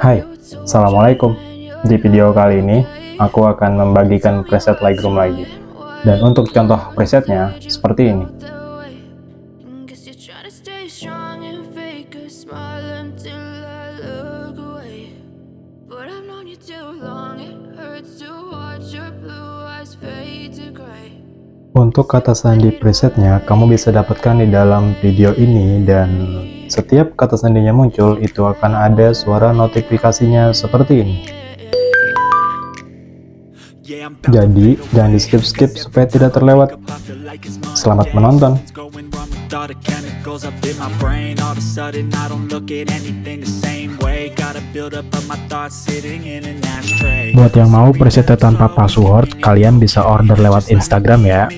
Hai, Assalamualaikum. Di video kali ini, aku akan membagikan preset Lightroom lagi. Dan untuk contoh presetnya, seperti ini. Untuk kata sandi presetnya, kamu bisa dapatkan di dalam video ini, dan setiap kata sandinya muncul, itu akan ada suara notifikasinya seperti ini. Jadi, jangan di skip-skip supaya tidak terlewat. Selamat menonton! Buat yang mau presetnya tanpa password, kalian bisa order lewat Instagram ya.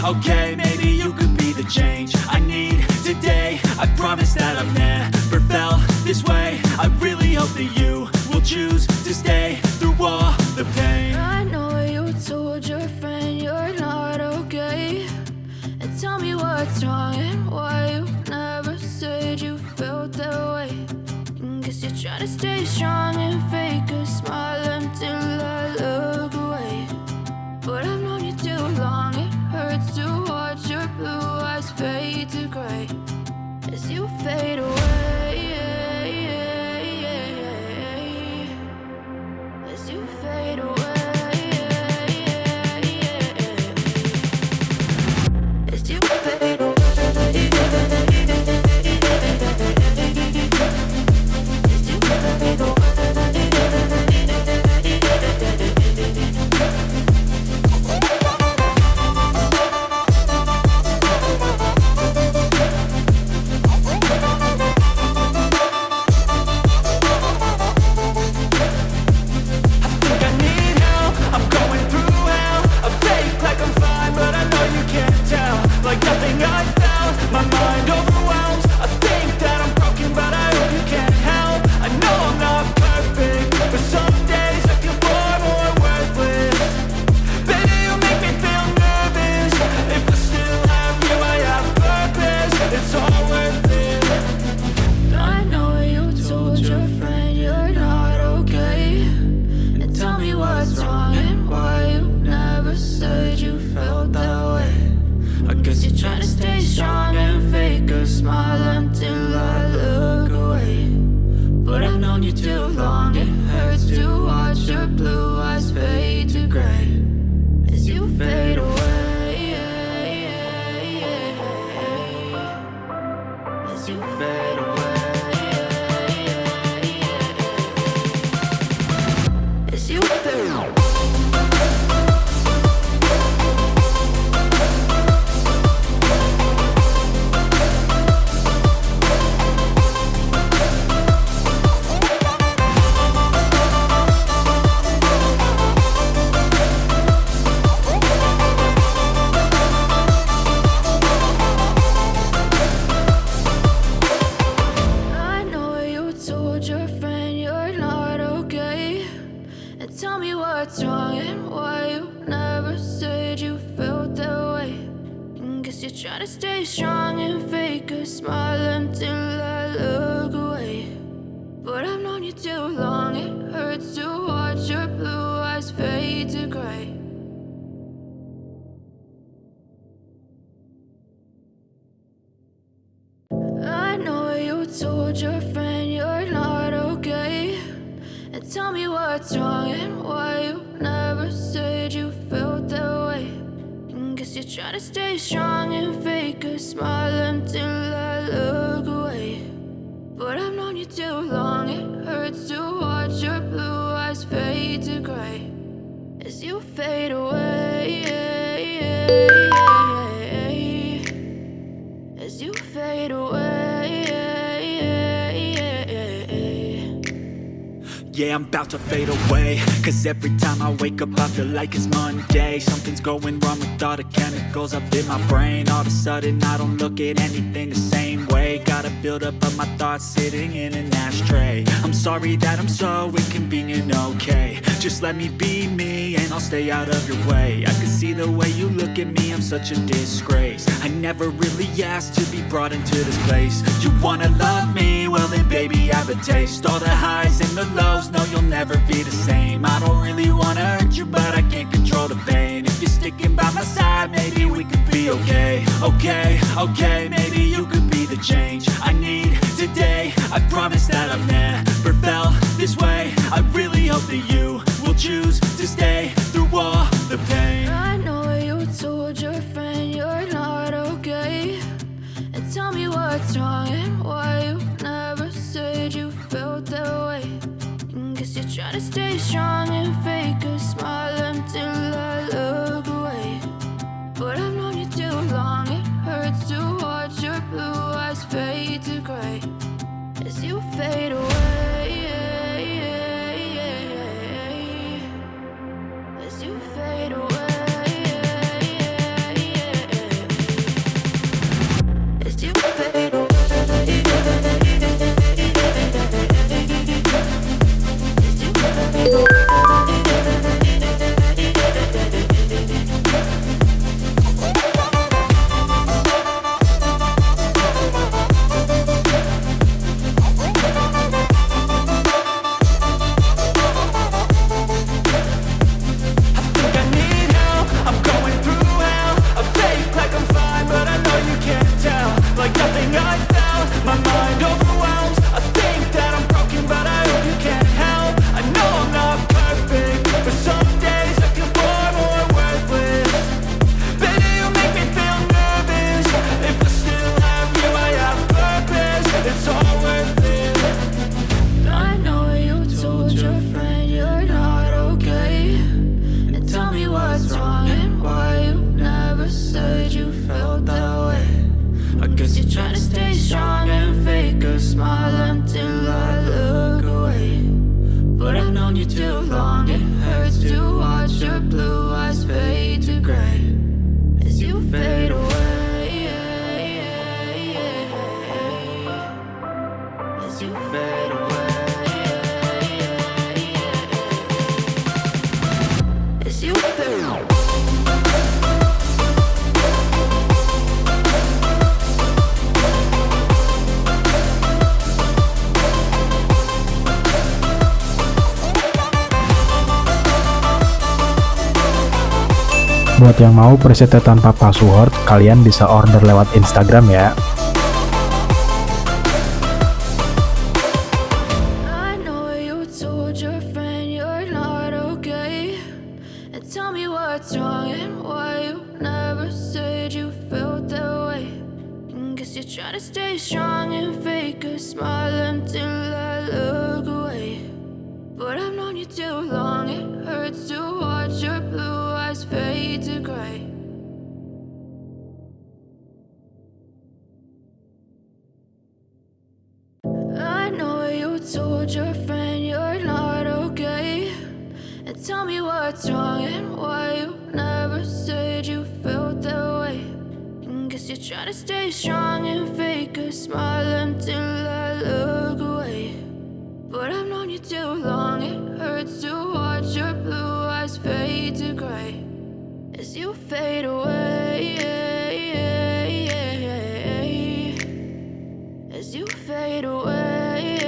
Okay, maybe you could be the change I need today. I promise that I've never felt this way. I really hope that you will choose to stay through all the pain. I know you told your friend you're not okay, and tell me what's wrong and why you never said you felt that way. Guess you're trying to stay strong and fake a smile until I look away. But I've known you too long, it hurts to watch your blue eyes fade to gray as you fade away, as you fade away, as you fade away. Trying to stay strong and fake a smile until I look away. But I've known you too long, it hurts to watch your blue eyes fade to gray as you fade away, as you fade away, as you fade away. Tell me what's wrong and why you never said you felt that way. Guess you're trying to stay strong and fake a smile until I look away. But I've known you too long, it hurts to watch your blue eyes fade to gray. I know you told your friend you're not okay, and tell me what's wrong and why you never said you felt that way. Guess you're trying to stay strong and fake a smile until I look away. But I've known you too long, it hurts to watch your blue eyes fade to gray as you fade away, as you fade away. Yeah, I'm about to fade away, cause every time I wake up I feel like it's Monday. Something's going wrong with all the chemicals up in my brain. All of a sudden I don't look at anything the same way. Gotta build up of my thoughts sitting in an ashtray. I'm sorry that I'm so inconvenient, okay. Just let me be me and I'll stay out of your way. I can see the way you look at me, I'm such a disgrace. I never really asked to be brought into this place. You wanna love me? Well then baby have a taste. All the highs and the lows, no you'll never be the same. I don't really wanna hurt you but I can't control the pain. If you're sticking by my side, maybe we could be okay. Okay, maybe you could be the change I need today. I promise that I've never felt this way. I really hope that you will choose to stay through all the pain. I know you told your friend you're not okay, and tell me what's wrong and why you never said you felt that way. Guess you're trying to stay strong and fake a smile until I look away. But I've known you too long, it hurts to watch your blue eyes fade to gray as you fade away. As you fade away. As you fade away. Buat yang mau presetnya tanpa password, kalian bisa order lewat Instagram ya. I know you told your friend you're not okay, and tell me what's wrong and why you never said you felt that way. Guess you're trying to stay strong and fake a smile until I look away. But I've known you too long, it hurts to watch your blue eyes fade to gray. I know you told your friend you're not okay, and tell me what's wrong and why you never said you felt that way. Guess you're trying to stay strong and fake a smile until I look away. But I've known you too long, it hurts to watch your blue eyes fade to gray as you fade away. As you fade away.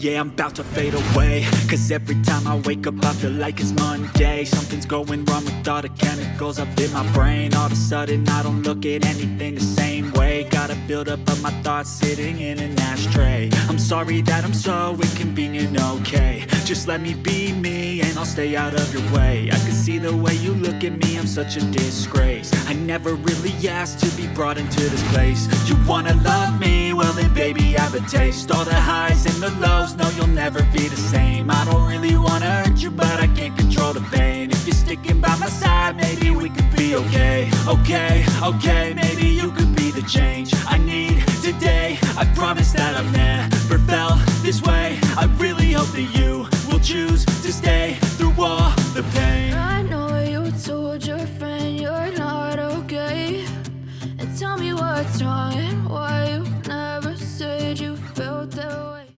Yeah, I'm about to fade away, cause every time I wake up I feel like it's Monday. Something's going wrong with all the chemicals up in my brain. All of a sudden I don't look at anything the same way. Gotta build up of my thoughts sitting in an ashtray. I'm sorry that I'm so inconvenient, okay. Just let me be me and I'll stay out of your way. I can see the way you look at me, I'm such a disgrace. I never really asked to be brought into this place. You wanna love me? Well then baby have a taste. All the highs and the lows, no you'll never be the same. I don't really wanna hurt you but I can't control the pain. If you're sticking by my side, maybe we could be okay. Okay,